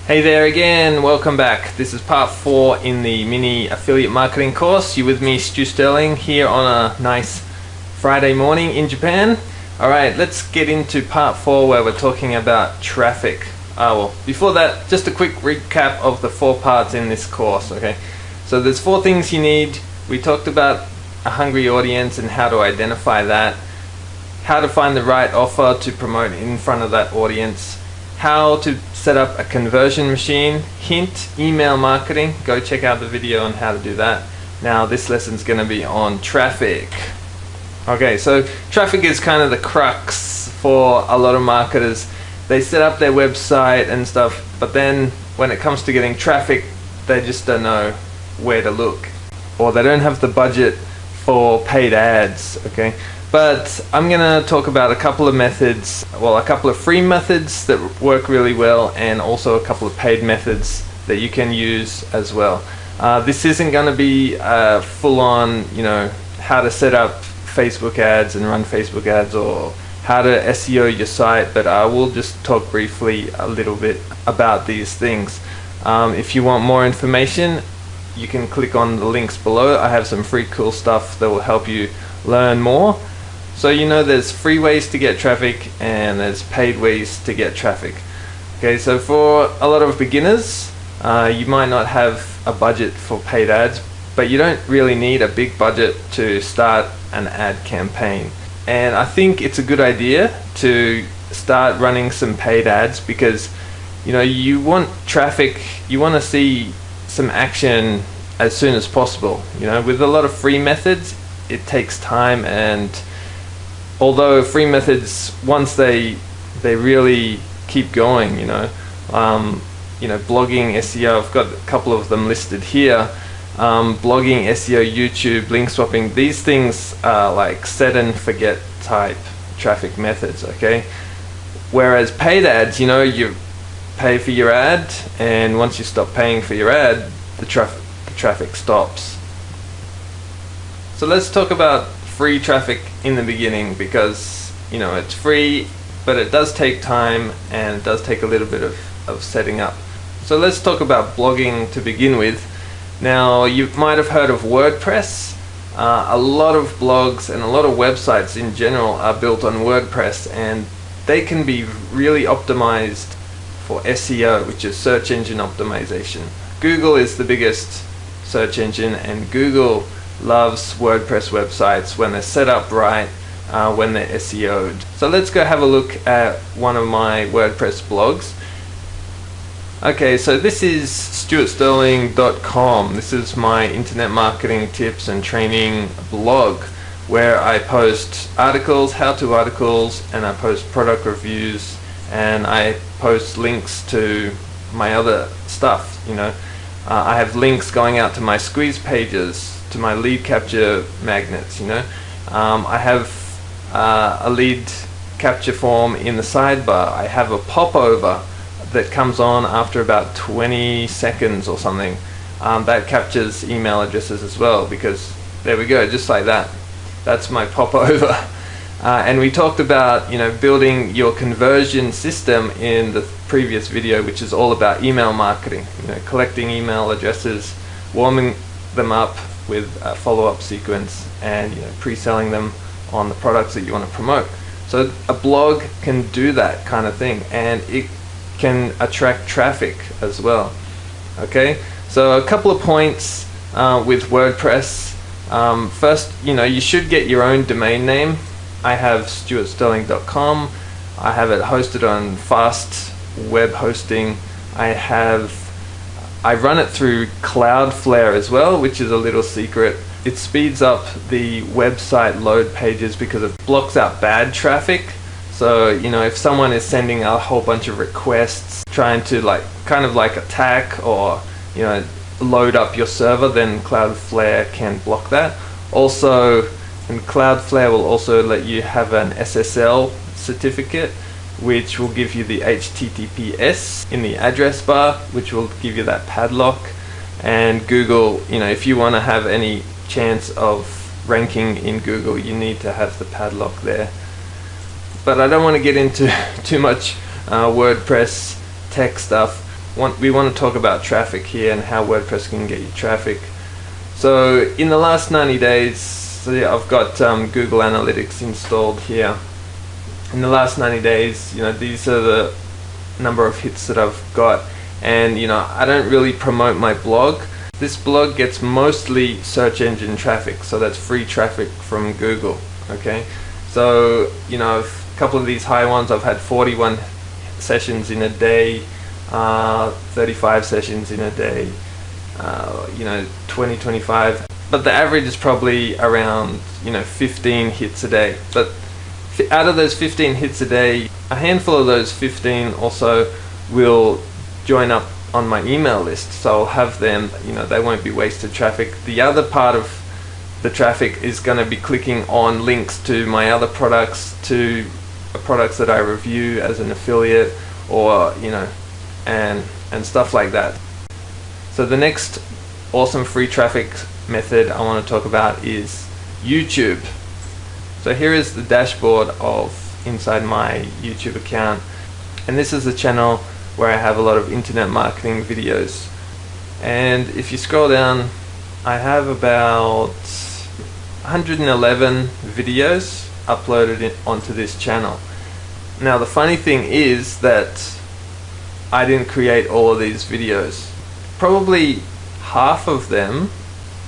Hey there again, welcome back. This is part 4 in the mini affiliate marketing course. You with me, Stu Sterling, here on a nice Friday morning in Japan. Alright, let's get into part 4 where we're talking about traffic. Well, before that, just a quick recap of the 4 parts in this course, okay? So there's 4 things you need. We talked about a hungry audience and how to identify that, how to find the right offer to promote in front of that audience, how to set up a conversion machine, hint, email marketing. Go check out the video on how to do that. Now this lesson's going to be on traffic. Okay, so traffic is kind of the crux for a lot of marketers. They set up their website and stuff, but then when it comes to getting traffic, they just don't know where to look, or they don't have the budget for paid ads, okay? But I'm going to talk about a couple of methods, well, a couple of free methods that work really well, and also a couple of paid methods that you can use as well. This isn't going to be full-on, how to set up Facebook ads and run Facebook ads, or how to SEO your site, but I will just talk briefly a little bit about these things. If you want more information, you can click on the links below. I have some free cool stuff that will help you learn more. So there's free ways to get traffic and there's paid ways to get traffic. Okay, so for a lot of beginners, you might not have a budget for paid ads, but you don't really need a big budget to start an ad campaign. And I think it's a good idea to start running some paid ads because you want traffic, you want to see some action as soon as possible. With a lot of free methods, it takes time, and although free methods, once they really keep going, blogging SEO, I've got a couple of them listed here. Blogging, SEO, YouTube, link swapping, these things are like set and forget type traffic methods, okay? Whereas paid ads, you pay for your ad, and once you stop paying for your ad, the traffic stops. So let's talk about free traffic in the beginning, because it's free, but it does take time and it does take a little bit of setting up. So let's talk about blogging to begin with. Now, you might have heard of WordPress. A lot of blogs and a lot of websites in general are built on WordPress, and they can be really optimized for SEO, which is search engine optimization. Google is the biggest search engine, and Google loves WordPress websites when they're set up right, when they're SEO'd. So let's go have a look at one of my WordPress blogs. Okay, so this is stuartsterling.com. This is my internet marketing tips and training blog, where I post articles, how-to articles, and I post product reviews, and I post links to my other stuff. I have links going out to my squeeze pages, to my lead capture magnets. I have a lead capture form in the sidebar. I have a popover that comes on after about 20 seconds or something, that captures email addresses as well, because there we go, just like that. That's my popover. And we talked about building your conversion system in the previous video, which is all about email marketing, collecting email addresses, warming them up with a follow-up sequence, and pre-selling them on the products that you want to promote. So a blog can do that kind of thing, and it can attract traffic as well. Okay, so a couple of points with WordPress. First, you should get your own domain name. I have stuartsterling.com. I have it hosted on Fast Web Hosting. I run it through Cloudflare as well, which is a little secret. It speeds up the website load pages because it blocks out bad traffic. So, if someone is sending a whole bunch of requests, trying to kind of attack or, load up your server, then Cloudflare can block that. Also, and Cloudflare will also let you have an SSL certificate, which will give you the HTTPS in the address bar, which will give you that padlock. And Google, if you want to have any chance of ranking in Google, you need to have the padlock there. But I don't want to get into too much WordPress tech stuff. we want to talk about traffic here and how WordPress can get you traffic. So in the last 90 days, so yeah, I've got Google Analytics installed here. In the last 90 days, these are the number of hits that I've got, and I don't really promote my blog. This blog gets mostly search engine traffic, so that's free traffic from Google. Okay, so a couple of these high ones, I've had 41 sessions in a day, 35 sessions in a day, 20, 25, but the average is probably around 15 hits a day. But out of those 15 hits a day, a handful of those 15 also will join up on my email list, so I'll have them, they won't be wasted traffic. The other part of the traffic is going to be clicking on links to my other products, to products that I review as an affiliate, or and stuff like that. So the next awesome free traffic method I want to talk about is YouTube. So here is the dashboard of inside my YouTube account, and this is the channel where I have a lot of internet marketing videos. And if you scroll down, I have about 111 videos uploaded onto this channel. Now the funny thing is that I didn't create all of these videos. Probably half of them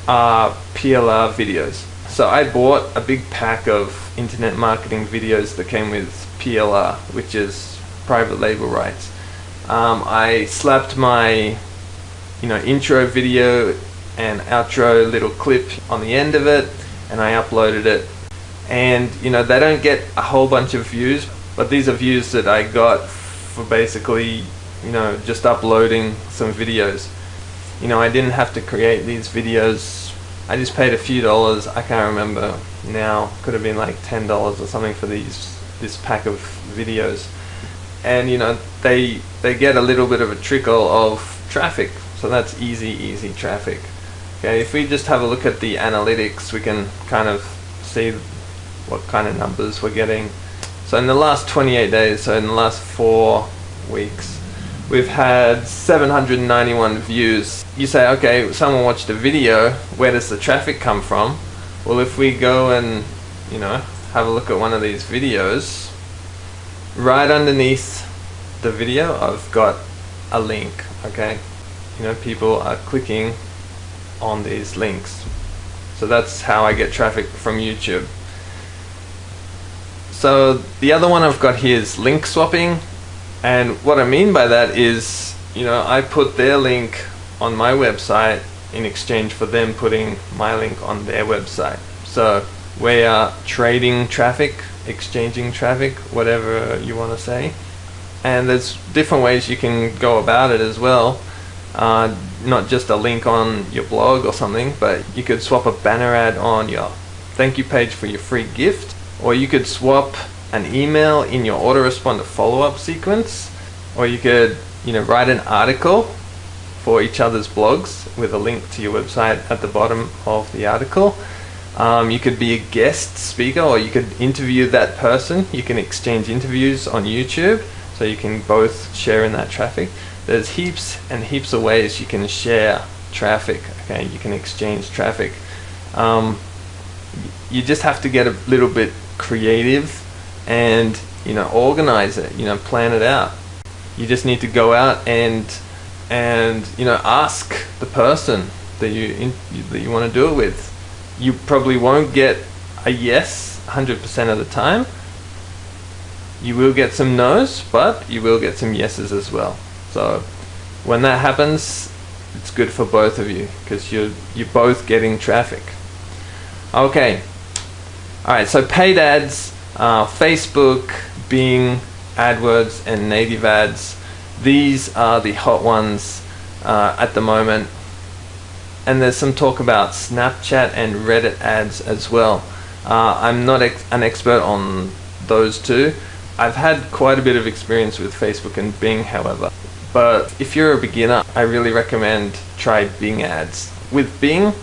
are PLR videos. So I bought a big pack of internet marketing videos that came with PLR, which is private label rights. I slapped my intro video and outro little clip on the end of it, and I uploaded it. And they don't get a whole bunch of views, but these are views that I got for basically just uploading some videos. I didn't have to create these videos. I just paid a few dollars. I can't remember now. Could have been like $10 or something for this pack of videos. And they get a little bit of a trickle of traffic, so that's easy traffic. Okay, if we just have a look at the analytics, we can kind of see what kind of numbers we're getting. So in the last 28 days, so in the last 4 weeks, we've had 791 views. You say, okay, someone watched a video, where does the traffic come from? Well, if we go and have a look at one of these videos, right underneath the video I've got a link. Okay, people are clicking on these links, so that's how I get traffic from YouTube. So the other one I've got here is link swapping, and what I mean by that is I put their link on my website in exchange for them putting my link on their website. So we are trading traffic, exchanging traffic, whatever you want to say. And there's different ways you can go about it as well. Not just a link on your blog or something, but you could swap a banner ad on your thank you page for your free gift, or you could swap an email in your autoresponder follow-up sequence, or you could write an article for each other's blogs with a link to your website at the bottom of the article. You could be a guest speaker, or you could interview that person. You can exchange interviews on YouTube, so you can both share in that traffic. There's heaps and heaps of ways you can share traffic. Okay, you can exchange traffic. You just have to get a little bit creative and organize it, plan it out. You just need to go out and ask the person that you want to do it with. You probably won't get a yes 100% of the time. You will get some no's, but you will get some yeses as well. So when that happens, it's good for both of you, because you're both getting traffic. Okay, alright, so paid ads, Facebook, Bing, AdWords, and native ads. These are the hot ones at the moment. And there's some talk about Snapchat and Reddit ads as well. I'm not an expert on those two. I've had quite a bit of experience with Facebook and Bing, however. But if you're a beginner, I really recommend try Bing ads. With Bing,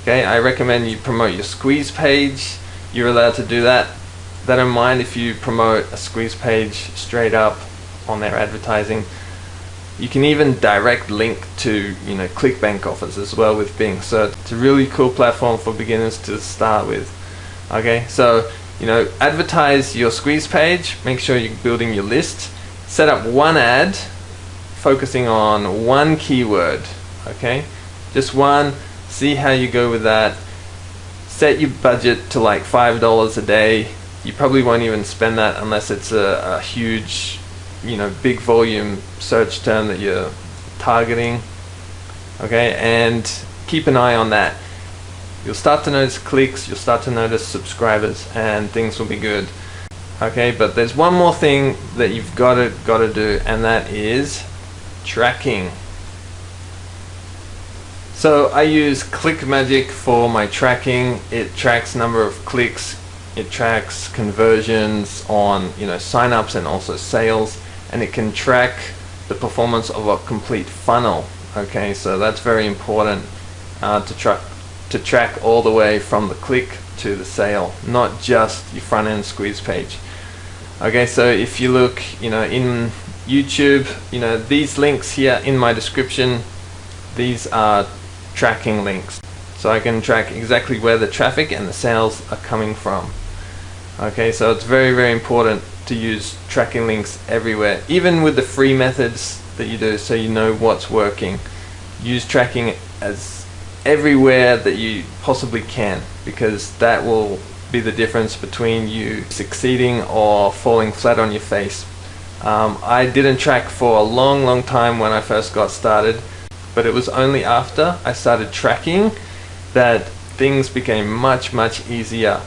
okay, I recommend you promote your squeeze page. You're allowed to do that. They don't mind if you promote a squeeze page straight up on their advertising. You can even direct link to, ClickBank offers as well with Bing. So it's a really cool platform for beginners to start with. Okay, so advertise your squeeze page. Make sure you're building your list. Set up one ad focusing on one keyword. Okay, just one. See how you go with that. Set your budget to like $5 a day. You probably won't even spend that unless it's a huge, big volume search term that you're targeting. Okay, and keep an eye on that. You'll start to notice clicks, you'll start to notice subscribers, and things will be good. Okay, but there's one more thing that you've got to do, and that is tracking. So I use ClickMagick for my tracking. It tracks number of clicks, it tracks conversions on signups and also sales, and it can track the performance of a complete funnel. Okay, so that's very important to track all the way from the click to the sale, not just your front end squeeze page. Okay, so if you look in YouTube, these links here in my description, these are tracking links, so I can track exactly where the traffic and the sales are coming from. Okay, so it's very, very important to use tracking links everywhere, even with the free methods that you do, so you know what's working. Use tracking as everywhere that you possibly can, because that will be the difference between you succeeding or falling flat on your face. I didn't track for a long time when I first got started, but it was only after I started tracking that things became much easier,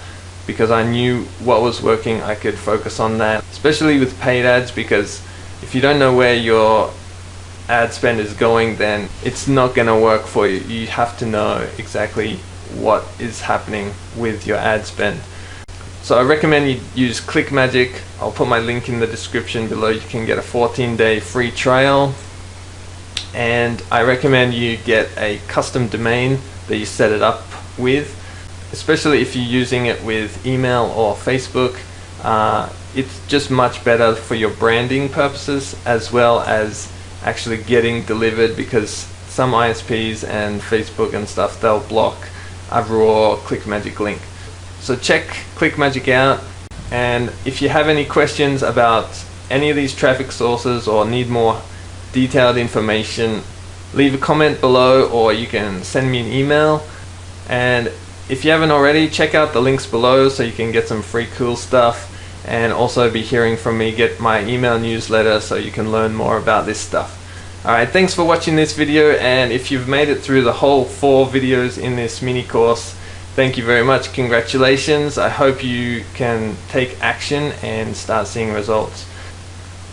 because I knew what was working. I could focus on that, especially with paid ads, because if you don't know where your ad spend is going, then it's not going to work for you. You have to know exactly what is happening with your ad spend. So I recommend you use ClickMagick. I'll put my link in the description below. You can get a 14-day free trial. And I recommend you get a custom domain that you set it up with, especially if you're using it with email or Facebook. It's just much better for your branding purposes, as well as actually getting delivered, because some ISPs and Facebook and stuff, they'll block a raw ClickMagick link. So check ClickMagick out, and if you have any questions about any of these traffic sources or need more detailed information, leave a comment below, or you can send me an email. And if you haven't already, check out the links below so you can get some free cool stuff, and also be hearing from me. Get my email newsletter so you can learn more about this stuff. Alright, thanks for watching this video, and if you've made it through the whole 4 videos in this mini course, thank you very much. Congratulations. I hope you can take action and start seeing results.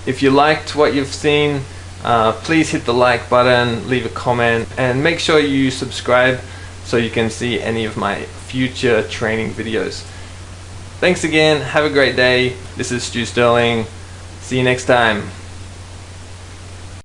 If you liked what you've seen, please hit the like button, leave a comment, and make sure you subscribe so you can see any of my future training videos. Thanks again. Have a great day. This is Stu Sterling. See you next time.